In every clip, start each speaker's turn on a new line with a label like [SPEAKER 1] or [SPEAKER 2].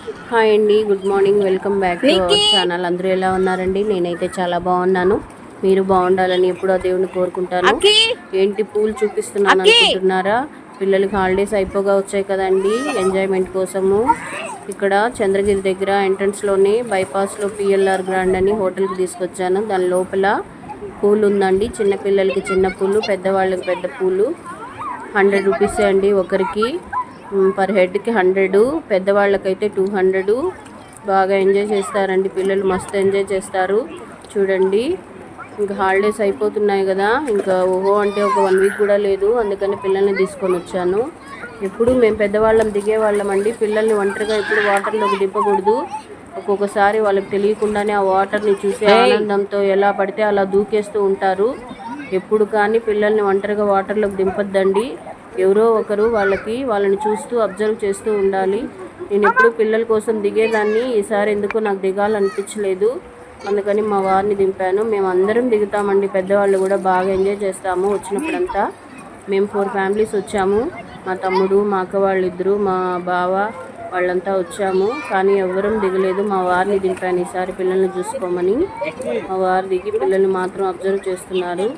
[SPEAKER 1] Hi అండి, good morning. Welcome back to our channel. అందరూ ఎలా ఉన్నారండి? నేనైతే చాలా బాగున్నాను. మీరు బాగుండాలని ఎప్పుడూ ఆ దేవుని కోరుకుంటాను. ఏంటి పూలు చూపిస్తున్నాను అనుకుంటున్నారా? పిల్లలకి హాలిడేస్ అయిపోగా వచ్చాయి కదండి, ఎంజాయ్మెంట్ కోసము ఇక్కడ చంద్రగిరి దగ్గర ఎంట్రన్స్లోనే బైపాస్లో పిఎల్ఆర్ గ్రాండ్ అని హోటల్కి తీసుకొచ్చాను. దాని లోపల పూలు ఉందండి. చిన్నపిల్లలకి చిన్న పూలు, పెద్దవాళ్ళకి పెద్ద పూలు. 100 రూపీసే అండి ఒకరికి. పర్ హెడ్కి 100, పెద్దవాళ్ళకైతే 200. బాగా ఎంజాయ్ చేస్తారండి పిల్లలు, మస్తు ఎంజాయ్ చేస్తారు. చూడండి, ఇంకా హాలిడేస్ అయిపోతున్నాయి కదా, ఇంకా ఓహో అంటే ఒక 1 వీక్ కూడా లేదు. అందుకని పిల్లల్ని తీసుకొని వచ్చాను. ఎప్పుడు మేము పెద్దవాళ్ళం దిగేవాళ్ళం అండి. పిల్లల్ని ఒంటరిగా ఎప్పుడు వాటర్లోకి దింపకూడదు. ఒక్కొక్కసారి వాళ్ళకి తెలియకుండానే ఆ వాటర్ని చూసి ఆనందంతో ఎలా పడితే అలా దూకేస్తూ ఉంటారు. ఎప్పుడు కానీ పిల్లల్ని ఒంటరిగా వాటర్లోకి దింపొద్దండి. ఎవరో ఒకరు వాళ్ళని చూస్తూ అబ్జర్వ్ చేస్తూ ఉండాలి. నేను ఎప్పుడు పిల్లల కోసం దిగేదాన్ని, ఈసారి ఎందుకో నాకు దిగాలనిపించలేదు. అందుకని మా వారిని దింపాను. మేము అందరం దిగుతామండి, పెద్దవాళ్ళు కూడా బాగా ఎంజాయ్ చేస్తాము. వచ్చినప్పుడంతా మేము 4 ఫ్యామిలీస్ వచ్చాము. మా తమ్ముడు, మా అక్క వాళ్ళిద్దరు, మా బావ వాళ్ళంతా వచ్చాము. కానీ ఎవరూ దిగలేదు. మా వారిని దింపాను ఈసారి పిల్లల్ని చూసుకోమని. మా వారు దిగి పిల్లల్ని మాత్రం అబ్జర్వ్ చేస్తున్నారు.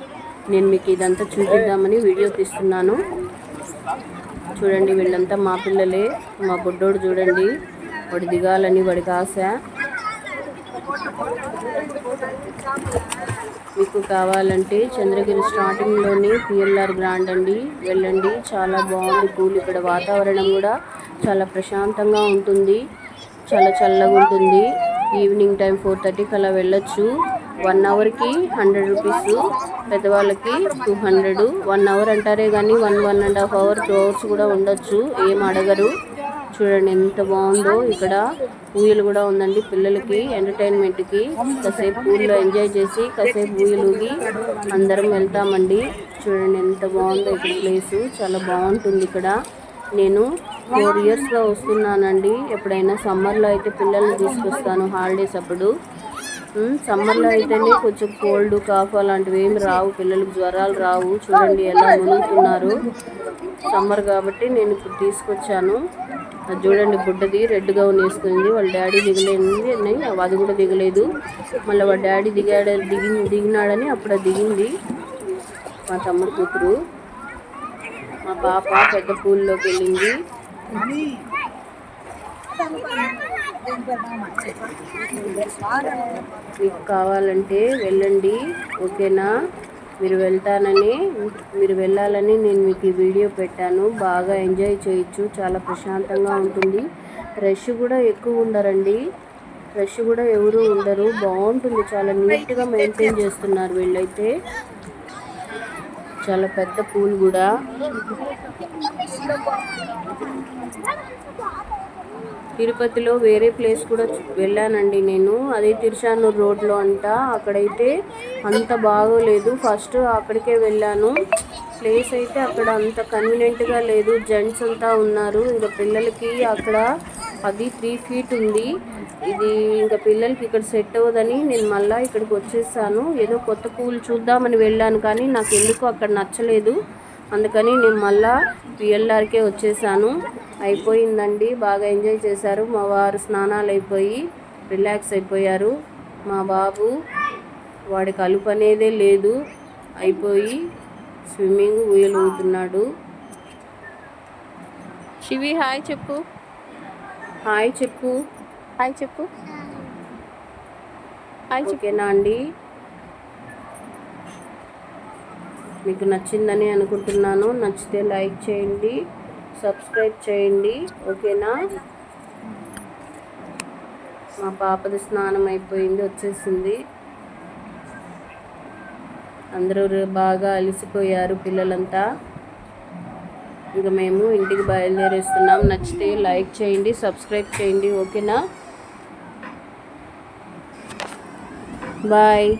[SPEAKER 1] నేను మీకు ఇదంతా చూపిద్దామని వీడియో తీస్తున్నాను. చూడండి, వీళ్ళంతా మా పిల్లలే. మా బుడ్డోడు చూడండి, వాడు దిగాలని వాడికి ఆశ. మీకు కావాలంటే చంద్రగిరి స్టార్టింగ్లోని పిఎల్ఆర్ గ్రాండ్ అండి, వెళ్ళండి. చాలా బాగుంది పూలు. ఇక్కడ వాతావరణం కూడా చాలా ప్రశాంతంగా ఉంటుంది, చాలా చల్లగా ఉంటుంది. ఈవినింగ్ టైం 4:30కి అలా వెళ్ళొచ్చు. 1 అవర్కి 100 రూపీస్, పెద్దవాళ్ళకి 200. 1 అవర్ అంటారే కానీ 1.5 అవర్ 2 అవర్స్ కూడా ఉండొచ్చు, ఏం అడగరు. చూడండి ఎంత బాగుందో. ఇక్కడ ఊయలు కూడా ఉందండి పిల్లలకి ఎంటర్టైన్మెంట్కి. కాసేపు ఊళ్ళో ఎంజాయ్ చేసి కాసేపు ఊయలుగి అందరం వెళ్తామండి. చూడండి ఎంత బాగుందో ఇక్కడ ప్లేసు, చాలా బాగుంటుంది ఇక్కడ. నేను 4 ఇయర్స్గా వస్తున్నానండి. ఎప్పుడైనా సమ్మర్లో అయితే పిల్లల్ని తీసుకొస్తాను హాలిడేస్ అప్పుడు. సమ్మర్లో అయితేనే కొంచెం కోల్డ్, కాఫ్ అలాంటివి ఏమి రావు, పిల్లలకు జ్వరాలు రావు. చూడండి ఎలా మునుగుతున్నారు. సమ్మర్ కాబట్టి నేను ఇప్పుడు తీసుకొచ్చాను. అది చూడండి, బుడ్డది రెడ్ గౌన్ వేసుకుంది. వాళ్ళ డాడీ దిగలేని అది కూడా దిగలేదు. మళ్ళీ వాళ్ళ డాడీ దిగినాడని అప్పుడు అది దిగింది. మా తమ్ముడు కూతురు. మా పాప పెద్ద పూల్లోకి వెళ్ళింది. మీకు కావాలంటే వెళ్ళండి, ఓకేనా? మీరు వెళ్ళాలని నేను మీకు ఈ వీడియో పెట్టాను. బాగా ఎంజాయ్ చేయొచ్చు, చాలా ప్రశాంతంగా ఉంటుంది. రష్ కూడా ఎక్కువ ఉండరండి, రష్ కూడా ఎవరు ఉండరు. బాగుంటుంది, చాలా నీట్గా మెయింటైన్ చేస్తున్నారు వీళ్ళైతే. చాలా పెద్ద పూల్ కూడా. తిరుపతిలో వేరే ప్లేస్ కూడా వెళ్ళానండి నేను, అదే తిరుచానూరు రోడ్లో అంట. అక్కడైతే అంత బాగోలేదు. ఫస్ట్ అక్కడికే వెళ్ళాను. ప్లేస్ అయితే అక్కడ అంత కన్వీనియంట్గా లేదు. జెంట్స్ అంతా ఉన్నారు. ఇంకా పిల్లలకి అక్కడ అది 3 feet ఉంది. ఇది ఇంకా పిల్లలకి ఇక్కడ సెట్ అవ్వదని నేను మళ్ళీ ఇక్కడికి వచ్చేసాను. ఏదో కొత్త పూలు చూద్దామని వెళ్ళాను, కానీ నాకు ఎందుకు అక్కడ నచ్చలేదు. అందుకని నేను మళ్ళీ పిఎల్ఆర్కే వచ్చేసాను. అయిపోయిందండి, బాగా ఎంజాయ్ చేశారు. మా వారు స్నానాలు అయిపోయి రిలాక్స్ అయిపోయారు. మా బాబు వాడికి అలుపు అనేదే లేదు, అయిపోయి స్విమ్మింగ్ ఊయలు ఊగుతున్నాడు. శివి హాయ్ చెప్పు, హాయ్ చెప్పు, హాయ్ చెప్పు, హాయ్. ఓకేనా అండి, మీకు నచ్చిందని అనుకుంటున్నాను. నచ్చితే లైక్ చేయండి, సబ్స్క్రైబ్ చేయండి, ఓకేనా? మా పాపది స్నానం అయిపోయింది, వచ్చేసింది. అందరూ బాగా అలసిపోయారు పిల్లలంతా. ఇంకా మేము ఇంటికి బయలుదేరేస్తున్నాం. నచ్చితే లైక్ చేయండి, సబ్స్క్రైబ్ చేయండి, ఓకేనా? బాయ్.